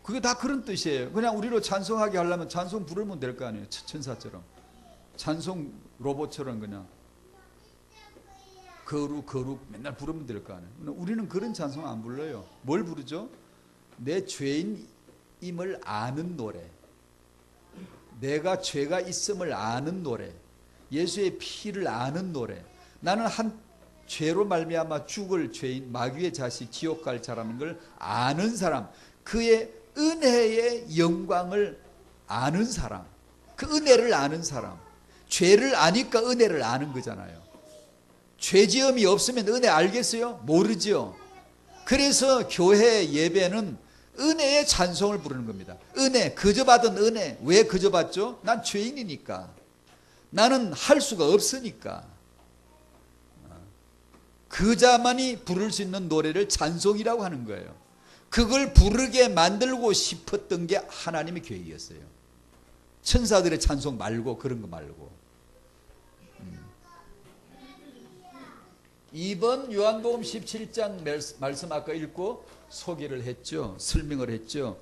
그게 다 그런 뜻이에요. 그냥 우리로 찬송하게 하려면 찬송 부르면 될 거 아니에요. 천사처럼. 찬송 로봇처럼 그냥 거룩 맨날 부르면 될 거 아니에요. 우리는 그런 찬송 안 불러요. 뭘 부르죠? 내 죄인임을 아는 노래, 내가 죄가 있음을 아는 노래, 예수의 피를 아는 노래. 나는 한 죄로 말미암아 죽을 죄인, 마귀의 자식, 지옥 갈 자라는 걸 아는 사람, 그의 은혜의 영광을 아는 사람, 그 은혜를 아는 사람. 죄를 아니까 은혜를 아는 거잖아요. 죄지음이 없으면 은혜 알겠어요? 모르죠. 그래서 교회 예배는 은혜의 찬송을 부르는 겁니다. 은혜, 그저 받은 은혜. 왜 그저 받죠? 난 죄인이니까. 나는 할 수가 없으니까. 그 자만이 부를 수 있는 노래를 찬송이라고 하는 거예요. 그걸 부르게 만들고 싶었던 게 하나님의 계획이었어요. 천사들의 찬송 말고, 그런 거 말고. 2번 요한복음 17장 말씀 아까 읽고 소개를 했죠. 설명을 했죠.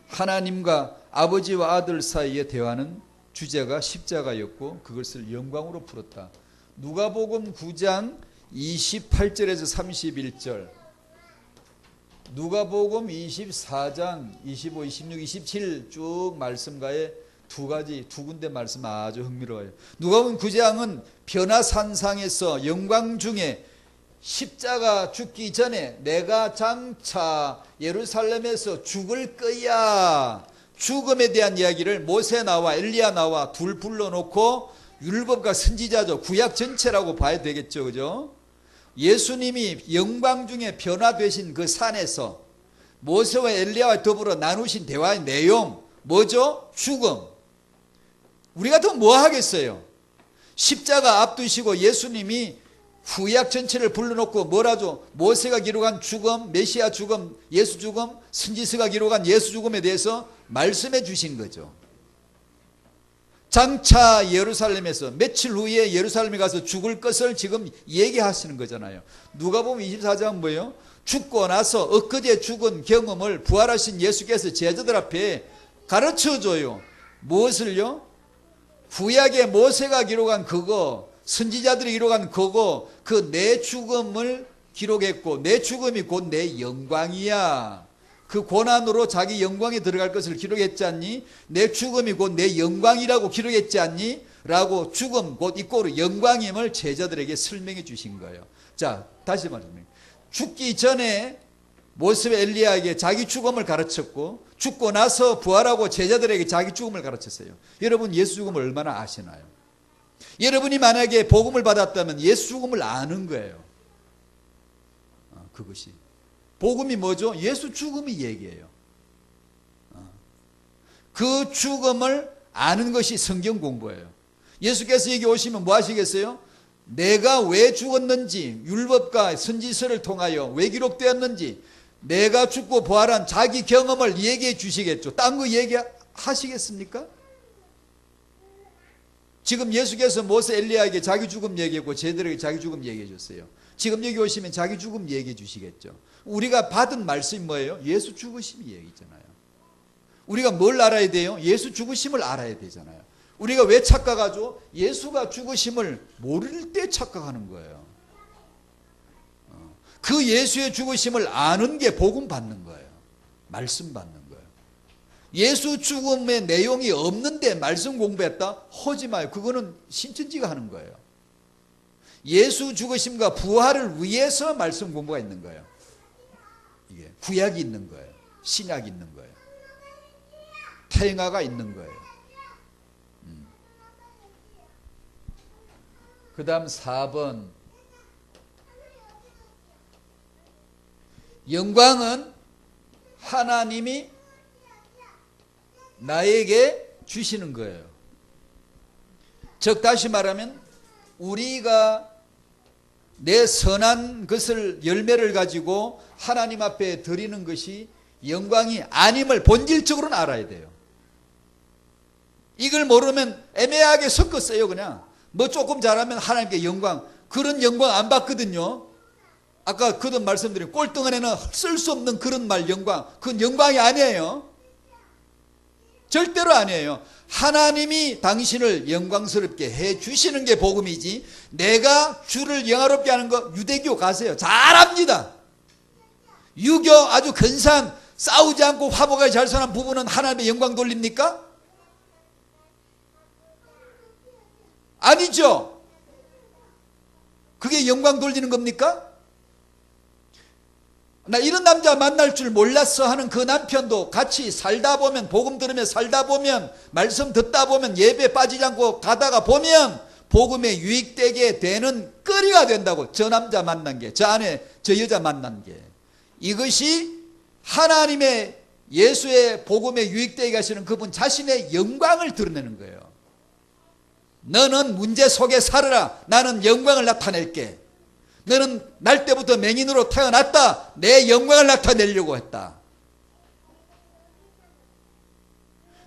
하나님과 아버지와 아들 사이의 대화는 주제가 십자가였고 그것을 영광으로 풀었다. 누가복음 9장 28절에서 31절, 누가복음 24장 25, 26, 27 쭉 말씀가에 두 군데 말씀 아주 흥미로워요. 누가복음 9장은 변화산상에서 영광 중에 십자가 죽기 전에 내가 장차 예루살렘에서 죽을 거야, 죽음에 대한 이야기를 모세 나와 엘리야 나와 둘 불러놓고 율법과 선지자죠. 구약 전체라고 봐야 되겠죠. 그죠? 예수님이 영광 중에 변화되신 그 산에서 모세와 엘리야와 더불어 나누신 대화의 내용 뭐죠? 죽음. 우리 같으면 뭐 하겠어요? 십자가 앞두시고 예수님이 구약 전체를 불러놓고 뭐라죠? 모세가 기록한 죽음, 메시아 죽음, 예수 죽음, 선지서가 기록한 예수 죽음에 대해서 말씀해 주신 거죠. 장차 예루살렘에서 며칠 후에 예루살렘에 가서 죽을 것을 지금 얘기하시는 거잖아요. 누가복음 24장은 뭐예요? 죽고 나서 엊그제 죽은 경험을 부활하신 예수께서 제자들 앞에 가르쳐줘요. 무엇을요? 구약의 모세가 기록한 그거, 선지자들이 기록한 그거, 그 내 죽음을 기록했고 내 죽음이 곧 내 영광이야. 그 고난으로 자기 영광에 들어갈 것을 기록했지 않니? 내 죽음이 곧 내 영광이라고 기록했지 않니? 라고 죽음 곧 이꼬르 영광임을 제자들에게 설명해 주신 거예요. 자, 다시 말합니다. 죽기 전에 모세와 엘리야에게 자기 죽음을 가르쳤고 죽고 나서 부활하고 제자들에게 자기 죽음을 가르쳤어요. 여러분 예수 죽음을 얼마나 아시나요? 여러분이 만약에 복음을 받았다면 예수 죽음을 아는 거예요. 그것이 복음이 뭐죠? 예수 죽음이 얘기해요. 그 죽음을 아는 것이 성경 공부예요. 예수께서 여기 오시면 뭐 하시겠어요? 내가 왜 죽었는지, 율법과 선지서를 통하여 왜 기록되었는지, 내가 죽고 부활한 자기 경험을 얘기해 주시겠죠. 딴 거 얘기하시겠습니까? 지금 예수께서 모세 엘리야에게 자기 죽음 얘기했고 제들에게 자기 죽음 얘기해 줬어요. 지금 여기 오시면 자기 죽음 얘기해 주시겠죠. 우리가 받은 말씀이 뭐예요? 예수 죽으심 얘기잖아요. 우리가 뭘 알아야 돼요? 예수 죽으심을 알아야 되잖아요. 우리가 왜 착각하죠? 예수가 죽으심을 모를 때 착각하는 거예요. 그 예수의 죽으심을 아는 게 복음 받는 거예요. 말씀 받는 거예요. 예수 죽음의 내용이 없는데 말씀 공부했다? 허지 마요. 그거는 신천지가 하는 거예요. 예수 죽으심과 부활을 위해서 말씀 공부가 있는 거예요. 이게 구약이 있는 거예요. 신약이 있는 거예요. 태영아가 있는 거예요. 그 다음 4번. 영광은 하나님이 나에게 주시는 거예요. 즉 다시 말하면 우리가 내 선한 것을 열매를 가지고 하나님 앞에 드리는 것이 영광이 아님을 본질적으로는 알아야 돼요. 이걸 모르면 애매하게 섞었어요. 그냥 뭐 조금 잘하면 하나님께 영광, 그런 영광 안 받거든요. 아까 그런 말씀드린 꼴등안에는 쓸 수 없는 그런 말 영광, 그건 영광이 아니에요. 절대로 아니에요. 하나님이 당신을 영광스럽게 해 주시는 게 복음이지, 내가 주를 영화롭게 하는 거 유대교 가세요. 잘합니다. 유교 아주 근사한, 싸우지 않고 화목하게 잘 사는 부부는 하나님의 영광 돌립니까? 아니죠. 그게 영광 돌리는 겁니까? 나 이런 남자 만날 줄 몰랐어 하는 그 남편도 같이 살다 보면, 복음 들으며 살다 보면, 말씀 듣다 보면, 예배 빠지지 않고 가다가 보면 복음에 유익되게 되는 거리가 된다고. 저 남자 만난 게, 저 아내, 저 여자 만난 게, 이것이 하나님의 예수의 복음에 유익되게 하시는 그분 자신의 영광을 드러내는 거예요. 너는 문제 속에 살아라. 나는 영광을 나타낼게. 너는 날 때부터 맹인으로 태어났다. 내 영광을 나타내려고 했다.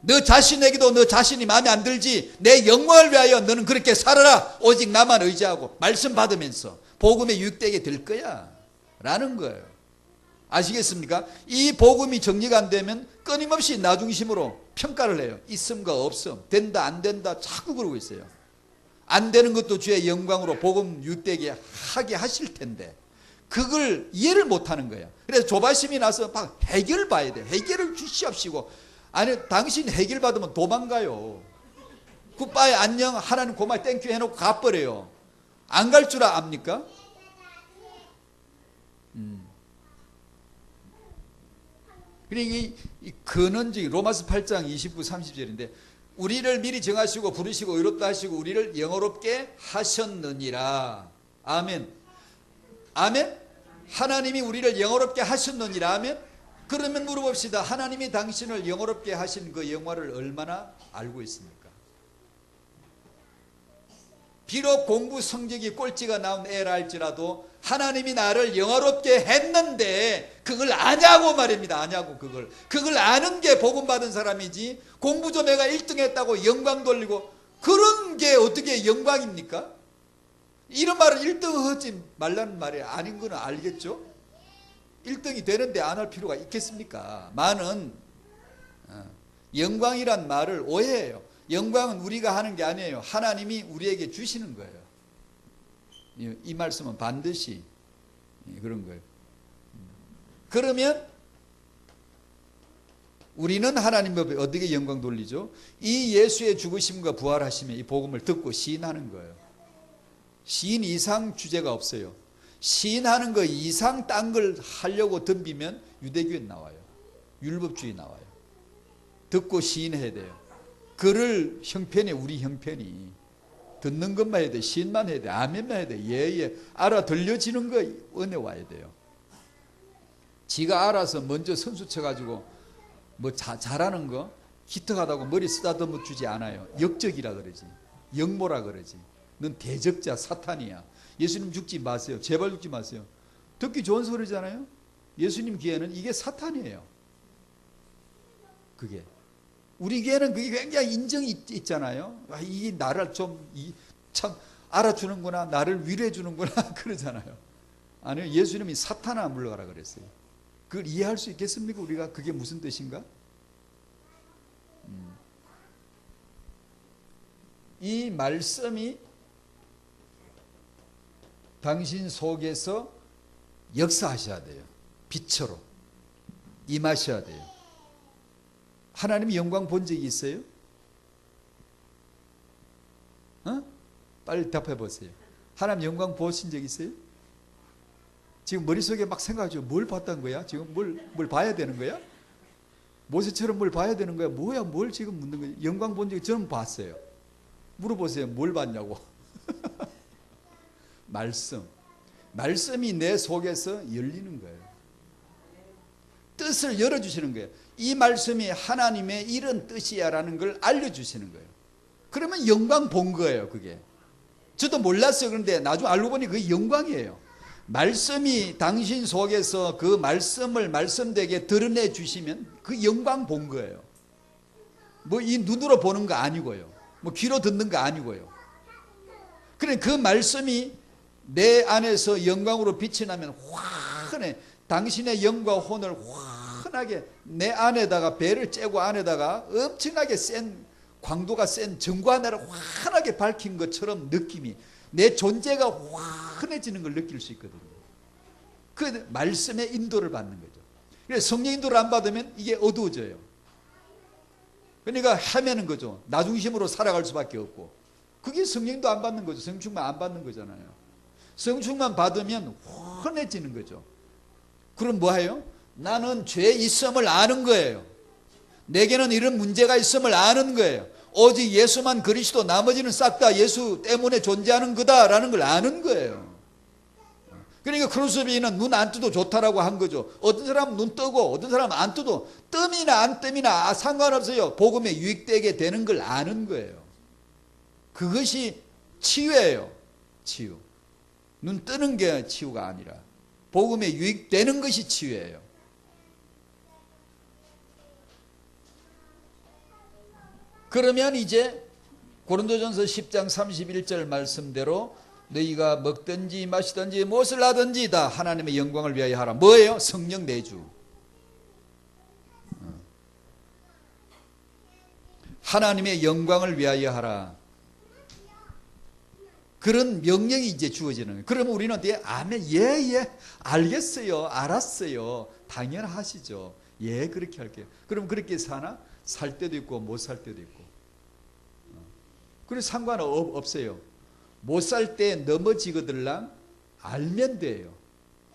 너 자신에게도 너 자신이 마음에 안 들지? 내 영광을 위하여 너는 그렇게 살아라. 오직 나만 의지하고 말씀 받으면서 복음에 유익되게 될 거야 라는 거예요. 아시겠습니까? 이 복음이 정리가 안 되면 끊임없이 나 중심으로 평가를 해요. 있음과 없음, 된다 안 된다 자꾸 그러고 있어요. 안 되는 것도 주의 영광으로 복음 유익되게 하게 하실 텐데 그걸 이해를 못하는 거야. 그래서 조바심이 나서 막 해결 봐야 돼. 해결을 주시옵시고. 아니, 당신 해결 받으면 도망가요. 굿바이 안녕 하나님 고마워 땡큐 해놓고 가버려요. 안 갈 줄 압니까? 그러니까 이 근원적인 로마서 8장 29, 30절인데 우리를 미리 정하시고 부르시고 의롭다 하시고 우리를 영어롭게 하셨느니라. 아멘. 아멘. 하나님이 우리를 영어롭게 하셨느니라. 아멘. 그러면 물어봅시다. 하나님이 당신을 영어롭게 하신 그 영화를 얼마나 알고 있습니까? 비록 공부 성적이 꼴찌가 나온 애라 할지라도 하나님이 나를 영화롭게 했는데 그걸 아냐고 말입니다. 아냐고. 그걸 아는 게 복음 받은 사람이지, 공부 좀 해가 1등 했다고 영광 돌리고 그런 게 어떻게 영광입니까? 이런 말은 1등 하지 말라는 말이 아닌 거는 알겠죠? 1등이 되는데 안 할 필요가 있겠습니까? 많은 영광이란 말을 오해해요. 영광은 우리가 하는 게 아니에요. 하나님이 우리에게 주시는 거예요. 이 말씀은 반드시 그런 거예요. 그러면 우리는 하나님 앞에 어떻게 영광 돌리죠? 이 예수의 죽으심과 부활하심의 이 복음을 듣고 시인하는 거예요. 시인 이상 주제가 없어요. 시인하는 거 이상 딴 걸 하려고 덤비면 유대교에 나와요. 율법주의 나와요. 듣고 시인해야 돼요. 글을 형편이 우리 형편이 듣는 것만 해야 돼. 시인만 해야 돼. 아멘만 해야 돼. 예예. 알아 들려지는 거 은혜 와야 돼요. 지가 알아서 먼저 선수 쳐가지고 뭐 잘하는 거 기특하다고 머리 쓰다듬어 주지 않아요. 역적이라 그러지. 역모라 그러지. 넌 대적자 사탄이야. 예수님 죽지 마세요. 제발 죽지 마세요. 듣기 좋은 소리잖아요. 예수님 귀에는 이게 사탄이에요. 그게 우리 귀에는 그게 굉장히 인정이 있잖아요. 이 나를 좀 참 알아주는구나, 나를 위로해 주는구나 그러잖아요. 아니요, 예수님이 사탄아 물러가라 그랬어요. 그걸 이해할 수 있겠습니까? 우리가 그게 무슨 뜻인가? 이 말씀이 당신 속에서 역사하셔야 돼요. 빛으로 임하셔야 돼요. 하나님의 영광 본 적이 있어요? 빨리 답해 보세요. 하나님 영광 보신 적 있어요? 지금 머릿속에 막 생각하죠. 뭘 봤다는 거야? 지금 뭘 봐야 되는 거야? 모세처럼 뭘 봐야 되는 거야? 뭐야, 뭘 지금 묻는 거야? 영광 본 적이 저는 봤어요. 물어보세요. 뭘 봤냐고. 말씀이 내 속에서 열리는 거예요. 뜻을 열어주시는 거예요. 이 말씀이 하나님의 이런 뜻이야 라는 걸 알려주시는 거예요. 그러면 영광 본 거예요. 그게 저도 몰랐어요. 그런데 나중에 알고 보니 그게 영광이에요. 말씀이 당신 속에서 그 말씀을 말씀되게 드러내 주시면 그 영광 본 거예요. 뭐 이 눈으로 보는 거 아니고요. 뭐 귀로 듣는 거 아니고요. 그래 그 말씀이 내 안에서 영광으로 빛이 나면 환해. 당신의 영과 혼을 환하게 내 안에다가 배를 째고 안에다가 엄청나게 센 광도가 센 전구 하나를 환하게 밝힌 것처럼 느낌이 내 존재가 환해지는 걸 느낄 수 있거든요. 그 말씀의 인도를 받는 거죠. 그래서 성령 인도를 안 받으면 이게 어두워져요. 그러니까 헤매는 거죠. 나 중심으로 살아갈 수밖에 없고. 그게 성령도 안 받는 거죠. 성충만 안 받는 거잖아요. 성충만 받으면 환해지는 거죠. 그럼 뭐예요? 나는 죄 있음을 아는 거예요. 내게는 이런 문제가 있음을 아는 거예요. 오직 예수만 그리스도, 나머지는 싹 다 예수 때문에 존재하는 거다라는 걸 아는 거예요. 그러니까 크루스비는 눈 안 떠도 좋다라고 한 거죠. 어떤 사람은 눈 뜨고 어떤 사람은 안 떠도 뜸이나 안 뜸이나 상관없어요. 복음에 유익되게 되는 걸 아는 거예요. 그것이 치유예요. 치유. 눈 뜨는 게 치유가 아니라 복음에 유익되는 것이 치유예요. 그러면 이제 고린도전서 10장 31절 말씀대로 너희가 먹든지 마시든지 무엇을 하든지 다 하나님의 영광을 위하여 하라. 뭐예요? 성령 내주. 하나님의 영광을 위하여 하라. 그런 명령이 이제 주어지는 거예요. 그러면 우리는 아멘, 예, 알겠어요, 알았어요, 당연하시죠. 예, 그렇게 할게요. 그럼 그렇게 사나? 살 때도 있고 못 살 때도 있고. 그래서 상관없어요. 못 살 때 넘어지거들랑 알면 돼요.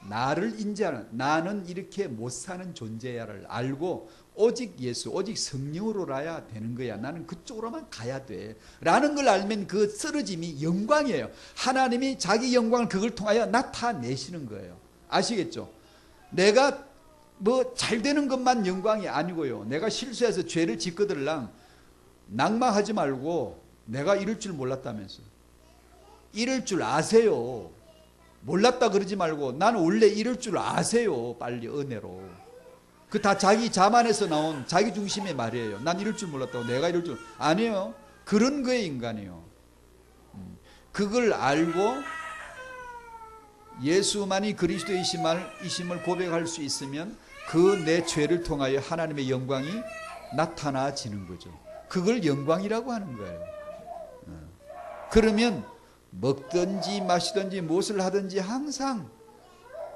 나를 인지하는, 나는 이렇게 못 사는 존재야를 알고 오직 예수, 오직 성령으로라야 되는 거야. 나는 그쪽으로만 가야 돼 라는 걸 알면 그 쓰러짐이 영광이에요. 하나님이 자기 영광을 그걸 통하여 나타내시는 거예요. 아시겠죠? 내가 뭐 잘 되는 것만 영광이 아니고요. 내가 실수해서 죄를 짓거들랑 낭망하지 말고 내가 이럴 줄 몰랐다면서. 이럴 줄 아세요. 몰랐다 그러지 말고 나는 원래 이럴 줄 아세요. 빨리 은혜로. 그 다 자기 자만에서 나온 자기 중심의 말이에요. 난 이럴 줄 몰랐다고. 내가 이럴 줄. 아니에요. 그런 거에 인간이요. 그걸 알고 예수만이 그리스도이심을 고백할 수 있으면 그 내 죄를 통하여 하나님의 영광이 나타나지는 거죠. 그걸 영광이라고 하는 거예요. 그러면 먹든지 마시든지 무엇을 하든지 항상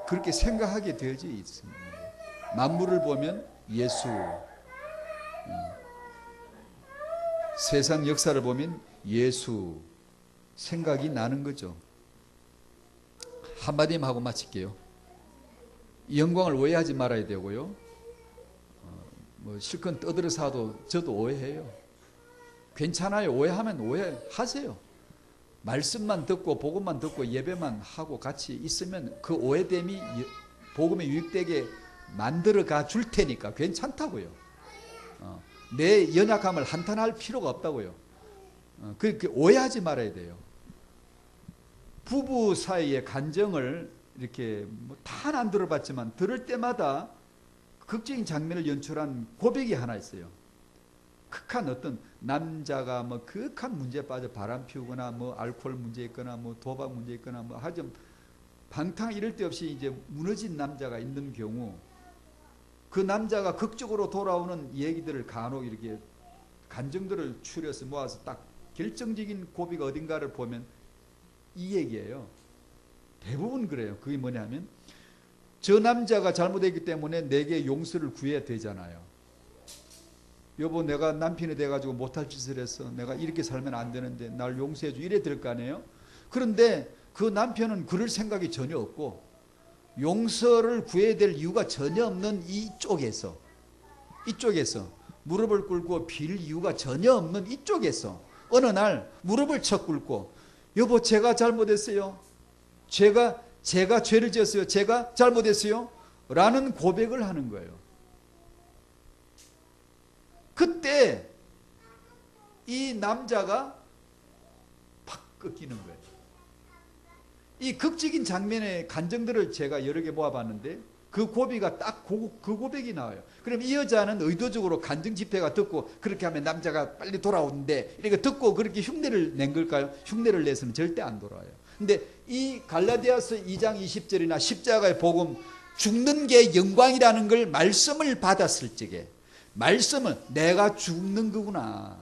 그렇게 생각하게 되어져 있습니다. 만물을 보면 예수, 세상 역사를 보면 예수 생각이 나는 거죠. 한마디만 하고 마칠게요. 영광을 오해하지 말아야 되고요. 뭐 실컷 떠들어서도 저도 오해해요. 괜찮아요. 오해하면 오해하세요. 말씀만 듣고 복음만 듣고 예배만 하고 같이 있으면 그 오해됨이 복음에 유익되게 만들어가 줄 테니까 괜찮다고요. 내 연약함을 한탄할 필요가 없다고요. 그렇게 오해하지 말아야 돼요. 부부 사이의 간정을 이렇게 다 안 들어봤지만 들을 때마다 극적인 장면을 연출한 고백이 하나 있어요. 극한 어떤 남자가 뭐 극한 문제에 빠져 바람 피우거나 뭐 알코올 문제 있거나 뭐 도박 문제 있거나 뭐 하여튼 방탕 이럴 데 없이 이제 무너진 남자가 있는 경우 그 남자가 극적으로 돌아오는 얘기들을 간혹 이렇게 간정들을 추려서 모아서 딱 결정적인 고비가 어딘가를 보면 이 얘기예요. 대부분 그래요. 그게 뭐냐면 저 남자가 잘못했기 때문에 내게 용서를 구해야 되잖아요. 여보, 내가 남편이 돼가지고 못할 짓을 했어. 내가 이렇게 살면 안 되는데 날 용서해줘. 이래 될 거 아니에요. 그런데 그 남편은 그럴 생각이 전혀 없고 용서를 구해야 될 이유가 전혀 없는 이쪽에서 무릎을 꿇고 빌 이유가 전혀 없는 이쪽에서 어느 날 무릎을 쳐 꿇고 여보, 제가 잘못했어요. 제가 죄를 지었어요. 제가 잘못했어요. 라는 고백을 하는 거예요. 그때 이 남자가 팍 꺾이는 거예요. 이 극적인 장면의 간정들을 제가 여러 개 모아봤는데 그 고비가 딱 그 고백이 나와요. 그럼 이 여자는 의도적으로 간증 집회가 듣고 그렇게 하면 남자가 빨리 돌아오는데 이렇게 듣고 그렇게 흉내를 낸 걸까요? 흉내를 내서는 절대 안 돌아와요. 근데 이 갈라디아서 2장 20절이나 십자가의 복음, 죽는 게 영광이라는 걸 말씀을 받았을 적에, 말씀은 내가 죽는 거구나,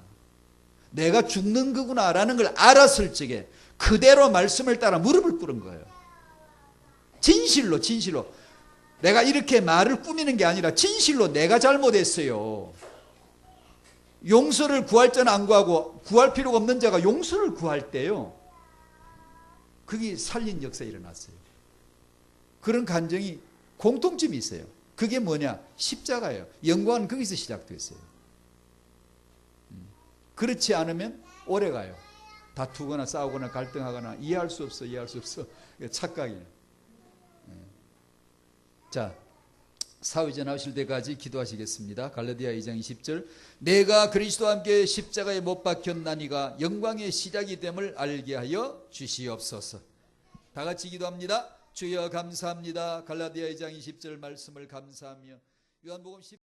내가 죽는 거구나라는 걸 알았을 적에 그대로 말씀을 따라 무릎을 꿇은 거예요. 진실로 내가 이렇게 말을 꾸미는 게 아니라 진실로 내가 잘못했어요. 용서를 구할 자는 안 구하고 구할 필요가 없는 자가 용서를 구할 때요, 그게 살린 역사가 일어났어요. 그런 감정이 공통점이 있어요. 그게 뭐냐? 십자가예요. 영광은 거기서 시작됐어요. 그렇지 않으면 오래가요. 다투거나 싸우거나 갈등하거나 이해할 수 없어. 착각이에요. 자, 사후이전 하실 때까지 기도하시겠습니다. 갈라디아 2장 20절, 내가 그리스도와 함께 십자가에 못 박혔나니가 영광의 시작이 됨을 알게 하여 주시옵소서. 다 같이 기도합니다. 주여 감사합니다. 갈라디아 2장 20절 말씀을 감사하며 요한복음 10